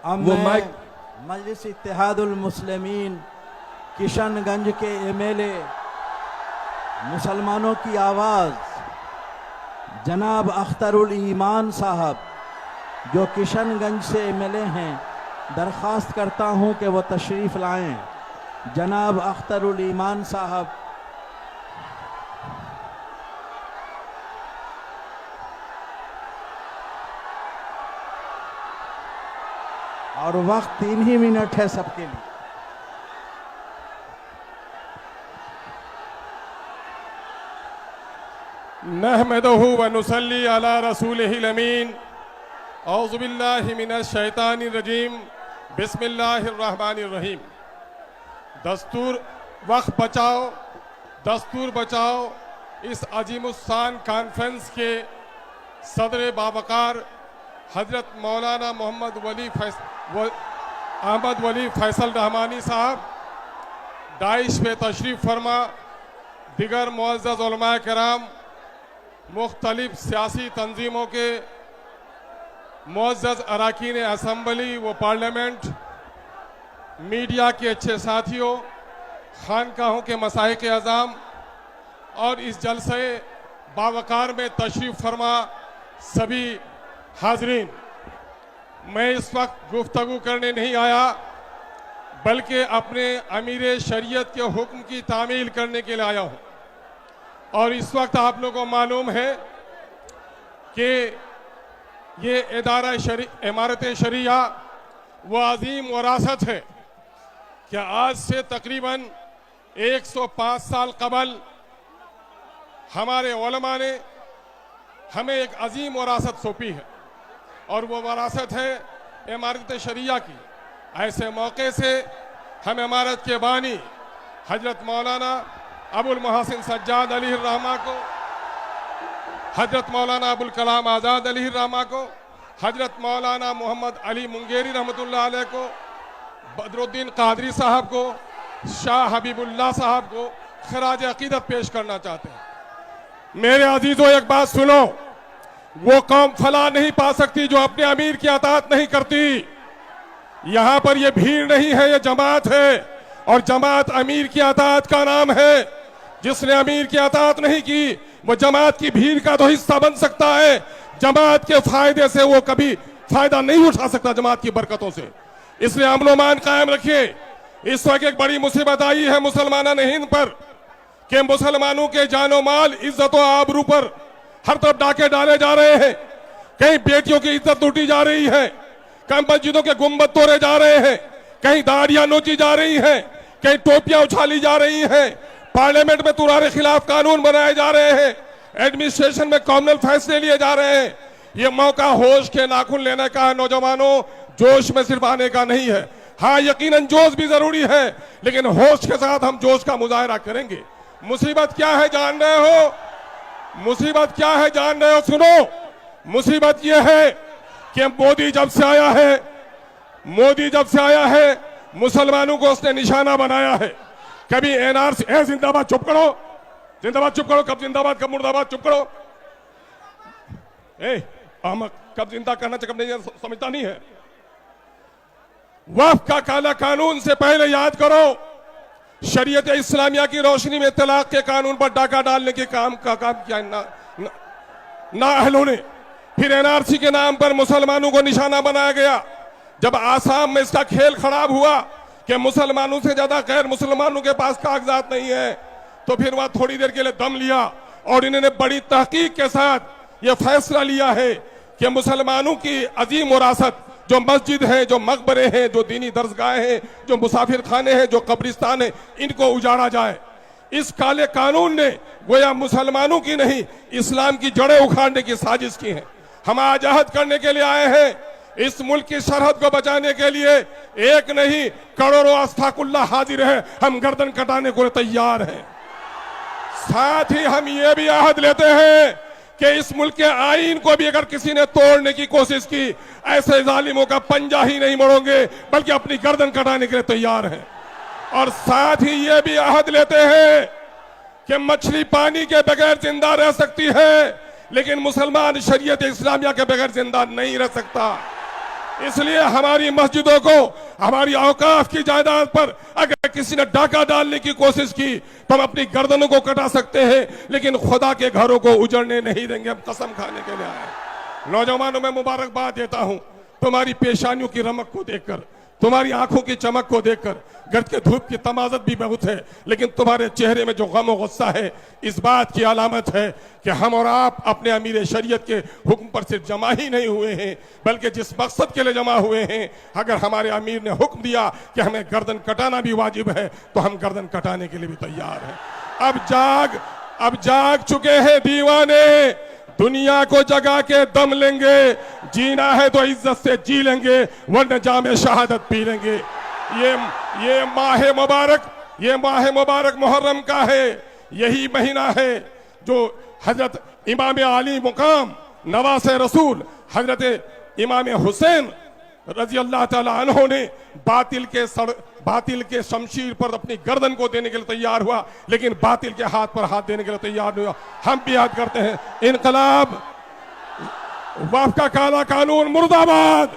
अब वो मैं माइक मजलिस इत्तेहादुल मुस्लिमीन किशनगंज के एमएलए मुसलमानों की आवाज़ जनाब अख्तरुल ईमान साहब जो किशनगंज से एमएलए हैं, दरख्वास्त करता हूं कि वो तशरीफ़ लाएं। जनाब अख्तरुल ईमान साहब। और वक्त 3 ही मिनट है सबके लिए। नहमदहु व नुसल्ली अला रसूलिहिल अमीन। औज़ु बिल्लाहि मिनश शैतानिर रजीम। बिस्मिल्लाहिर रहमानिर रहीम। दस्तूर वक्त बचाओ, दस्तूर बचाओ इस अजीमुस्सान कॉन्फ्रेंस के सदर बावकार हजरत मौलाना मोहम्मद अहमद वली फैसल रहमानी साहब डाइश पे तशरीफ़ फरमा, दिगर मुअज़्ज़ज़ उलमा कराम, मुख्तलिफ सियासी तंजीमों के मुअज़्ज़ज़ अरकान असम्बली व पार्लियामेंट, मीडिया के अच्छे साथियों, खानकाहों के मसाइक अज़ाम और इस जलसे बावकार में तशरीफ़ फरमा सभी हाजरीन, मैं इस वक्त गुफ्तगू करने नहीं आया बल्कि अपने अमीर शरीयत के हुक्म की तामील करने के लिए आया हूँ। और इस वक्त आप लोगों को मालूम है कि ये इमारत शरिया वो अजीम वरासत है कि आज से तकरीबन 105 साल कबल हमारे उलमा ने हमें एक अजीम वरासत सौंपी है और वो वरासत है इमारत शरिया की। ऐसे मौके से हम इमारत के बानी हजरत मौलाना अबुल मोहसिन सज्जाद अली रहमा को, हजरत मौलाना अबुल कलाम आज़ाद अली रहमा को, हजरत मौलाना मोहम्मद अली मुंगेरी रहमतुल्लाह अलैह को, बदरुद्दीन कादरी साहब को, शाह हबीबुल्लाह साहब को खराज अकीदत पेश करना चाहते हैं। मेरे अजीजों, एक बात सुनो, वो कौम फला नहीं पा सकती जो अपने अमीर की अताअत नहीं करती। यहां पर ये भीड़ नहीं है, ये जमात है और जमात अमीर की अताअत का नाम है। जिसने अमीर की अताअत नहीं की वो जमात की भीड़ का तो हिस्सा बन सकता है, जमात के फायदे से वो कभी फायदा नहीं उठा सकता, जमात की बरकतों से। इसलिए अमन व अमान कायम रखिए। इस वक्त एक बड़ी मुसीबत आई है मुसलमाना हिंद पर कि मुसलमानों के जानो माल, इज्जत व आबरू पर हर तरफ डाके डाले जा रहे हैं। कहीं बेटियों की इज्जत लूटी जा रही है, कहीं मस्जिदों के गुंबद तोड़े जा रहे हैं, कहीं दाढ़ियां नोची जा रही हैं, कहीं टोपियां उछाली जा रही हैं, पार्लियामेंट में तुम्हारे खिलाफ कानून बनाए जा रहे हैं, एडमिनिस्ट्रेशन में कॉमनल फैसले लिए जा रहे हैं। ये मौका होश के नाखून लेने का है नौजवानों, जोश में सिर्फ आने का नहीं है। हाँ, यकीनन जोश भी जरूरी है, लेकिन होश के साथ हम जोश का मुजाहरा करेंगे। मुसीबत क्या है जान रहे हो? मुसीबत क्या है जान रहे हो? सुनो, मुसीबत यह है कि मोदी जब से आया है मुसलमानों को उसने निशाना बनाया है। कभी एनआरसी, जिंदाबाद, चुप करो, जिंदाबाद चुप करो, कब जिंदाबाद कब मुर्दाबाद, चुप करो। अहमद, कब जिंदा करना चाहिए कब नहीं समझता नहीं है। वक्फ का काला कानून से पहले याद करो, शरीयत इस्लामिया की रोशनी में तलाक के कानून पर डाका डालने के काम किया नाअहलों ने। फिर एनआरसी के नाम पर मुसलमानों को निशाना बनाया गया। जब आसाम में इसका खेल खराब हुआ कि मुसलमानों से ज्यादा गैर मुसलमानों के पास कागजात नहीं है, तो फिर वहां थोड़ी देर के लिए दम लिया और इन्होंने बड़ी तहकीक के साथ यह फैसला लिया है कि मुसलमानों की अजीम विरासत, जो मस्जिद है, जो मकबरे हैं, जो दीनी दरसगाहें हैं, जो मुसाफिर खाने हैं, जो कब्रिस्तान है, इनको उजाड़ा जाए। इस काले कानून ने गोया मुसलमानों की नहीं, इस्लाम की जड़ें उखाड़ने की साजिश की है। हम आज अहद करने के लिए आए हैं, इस मुल्क की सरहद को बचाने के लिए। एक नहीं, करोड़ों अस्ताकुल्लाह हाजिर है, हम गर्दन कटाने को तैयार हैं। साथ ही हम ये भी अहद लेते हैं कि इस मुल्क के आईन को भी अगर किसी ने तोड़ने की कोशिश की, ऐसे जालिमों का पंजा ही नहीं मोड़ोगे बल्कि अपनी गर्दन कटाने के लिए तैयार हैं। और साथ ही ये भी अहद लेते हैं कि मछली पानी के बगैर जिंदा रह सकती है, लेकिन मुसलमान शरीयत इस्लामिया के बगैर जिंदा नहीं रह सकता। इसलिए हमारी मस्जिदों को, हमारी औकाफ की जायदाद पर अगर किसी ने डाका डालने की कोशिश की तो हम अपनी गर्दनों को कटा सकते हैं, लेकिन खुदा के घरों को उजड़ने नहीं देंगे। हम कसम खाने के लिए आए। नौजवानों में मुबारकबाद देता हूं तुम्हारी पेशानियों की रमक को देखकर, तुम्हारी आंखों की चमक को देखकर। गर्द के धूप की तमाजत भी बहुत है, लेकिन तुम्हारे चेहरे में जो गम और गुस्सा है, इस बात की अलामत है कि हम और आप अपने अमीर शरीयत के हुक्म पर सिर्फ जमा ही नहीं हुए हैं, बल्कि जिस मकसद के लिए जमा हुए हैं। अगर हमारे अमीर ने हुक्म दिया कि हमें गर्दन कटाना भी वाजिब है, तो हम गर्दन कटाने के लिए भी तैयार हैं। अब जाग चुके हैं दीवाने, दुनिया को जगा के दम लेंगे। जीना है तो इज्जत से जी लेंगे, वरना जामे शहादत पी लेंगे। ये माह मुबारक मुहर्रम का है। यही महीना है जो हजरत इमाम आली मुकाम नवासे रसूल हजरत इमाम हुसैन रजी अल्लाह ताला अन्हो ने बातिल के शमशीर पर अपनी गर्दन को देने के लिए तैयार हुआ, लेकिन बातिल के हाथ पर हाथ देने के लिए तैयार नहीं हुआ। हम भी याद करते हैं, इनकलाब, वफ़ का काला कानून मुर्दाबाद।